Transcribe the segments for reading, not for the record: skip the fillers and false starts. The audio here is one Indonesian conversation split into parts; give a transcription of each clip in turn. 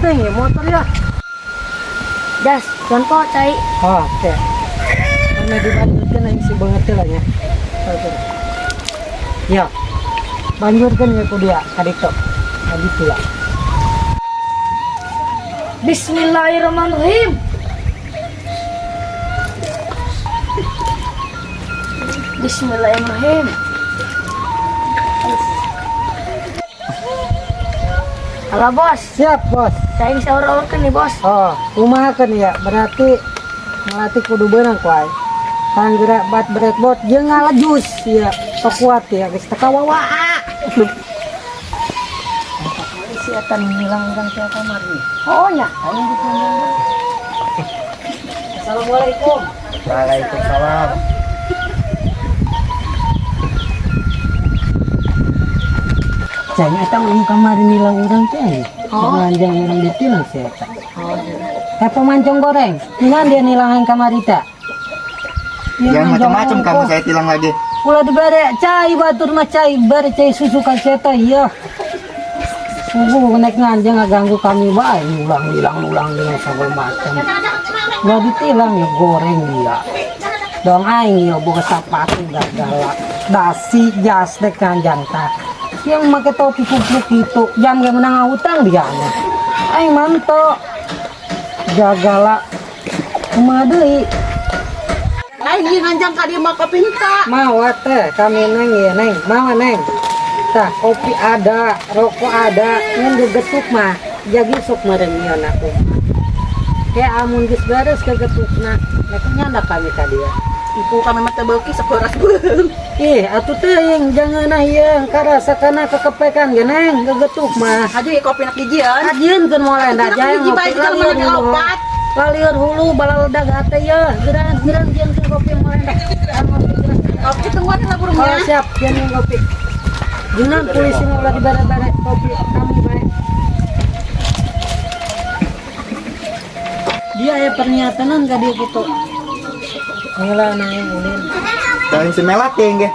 kayaknya motor ya. Das, contoh cai. Oh, oke. Karena dibanjurkan yang si banget lah ya. Oke. Ya. Banjurkan ya ku dia kadito. Tadi pula. Bismillahirrahmanirrahim. Bismillahirrahmanirrahim. Halo bos, Siap, Bos. saya sahur kan nih bos. Oh, kumaha kan ya. Berarti melatih kudu beunang ku ai. Tanggerak bat berat bot jeung ngalejus ya. Sok kuat ya geus teu kawawa. Polisi akan menghilangkan ke kamar nih. Oh ya, ayo gitu. Assalamualaikum. Waalaikumsalam. Cai eta mah kamar nilang urang teh. Oh. Panjang urang ditilang sih eta. Oh, Teh pemancong goreng. Dengan dia nilangan kamar ita. Jangan macam-macam kamu saya tilang lagi. Pula dibere cai batur mah cai bare cai susu kan seta iya. Sungguh naik nganjang ngaganggu kami bae ulang segala macam. Nggak ditilang ya goreng dia. Dong aing ya boga sepatu galak. Dasi jas dek nganjang tah. Yang make topi kupluk itu jam gak menang utang dia. Aing manto. Jagala kumaha deui. Ayo nganjang ka dia mah pinta. Mau teh kami neng ya neng mau neng tah kopi ada rokok ada yang gegetuk mah jadi sok merenian aku kayak amun geus beres kegetukna nek nyanda kami tadi ya Ibu kami mata beuki saperas beung. ih atuh teh yang jangan yang karasa kana kekepekan ge neng gegetuk mah Aja ya kopi nak dijian. ajieun moal ndak jaya ngopi opat. lalieur hulu balaledag ate ya geran jeung kopi moal ndak Kopi tungguan lah Oh burungnya. siap, jangan kopi. Jangan polisi ngolah di bare-bare kopi kami baik. Dia ya perniatanan gak dia gitu. Ngelah naik ulin. Kalian semelat ya nggih.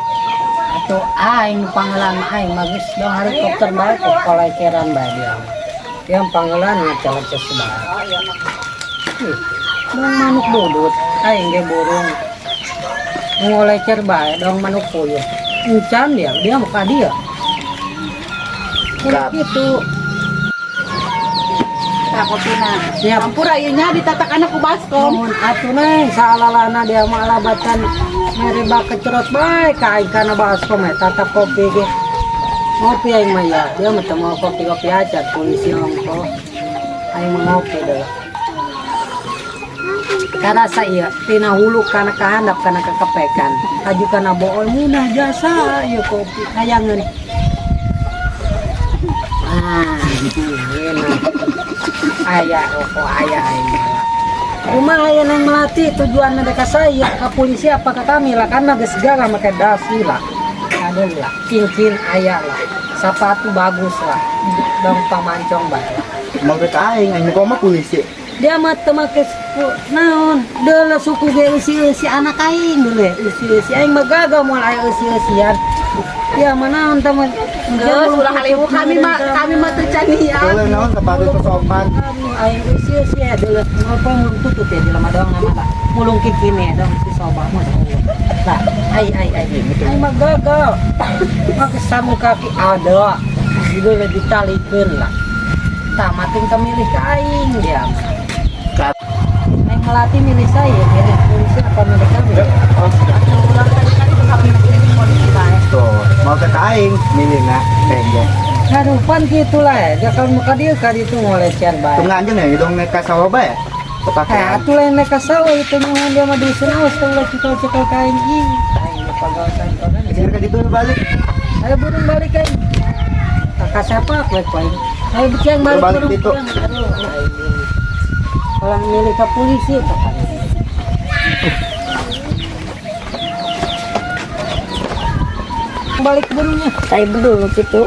Atau aing panggilan aing magis dong helikopter baik kok koleceran bae dia. Yang panggilan ngacalan sesuai. Dong manuk bodot, aing ge burung. Ngolecer bae dong manuk puyuh. Encan dia muka dia. Kayak gitu. Nah, kopina. Siap. Campur ayeuna ditatak anak ku baskom. Mohon atuh neng salalana dia malah bacan mereba kecerot bae kain kana baskom tatap kopi ge. Ngopi aing mah ya, dia mah teu mau kopi-kopi aja polisi ongko. Aing mau ngopi deh. Karasa iya tina hulu kana kahandap kana kekepekan. Aju kana bool munah jasa ieu kopi hayangeun. Ah, enak. Ayah rokok ayah ini. Rumah ayah yang melatih tujuan mereka saya ke polisi apa ke kami lah karena segala pakai dasi lah ada lah cincin ayah lah sepatu bagus lah dong pamancong baik Mau ke aing kok mah polisi. dia mah make naon dele suku ge usi anak aing dulu usi aing mah gagal moal aya usi-usian ya mana teman Geus ulah haliwu kami mah teu canian. Kalau naon sepatu sopan. aing usia dulu apa mulung tutut ya di lama doang nama tak mulung kikini dong si soba mah nah ai mah gagal make samu kaki ada juga lagi ditalikeun lah tamatin kemilih ka aing dia aing melatih milih saya milih polisi apa milih kami Oh, Ulang kali-kali kami nak polisi bae. tuh, mau ke aing milihna tengge. harupan gitu lah ya jakal muka dia kali itu ngolecer baik Tunggu anjeun ya hidung neka sawoba ya. Kepake. atuh lain neka sawah itu nyaman dia mah dusun awas teulah cikal kain ih aing pagawe kantoran Sini ka ditu balik. ayo burung balik aing kakak siapa poe ayo bicang balik Balik burung itu. pulang. Aduh aing kalau milih ke polisi kakak balik burungnya Saya dulu gitu.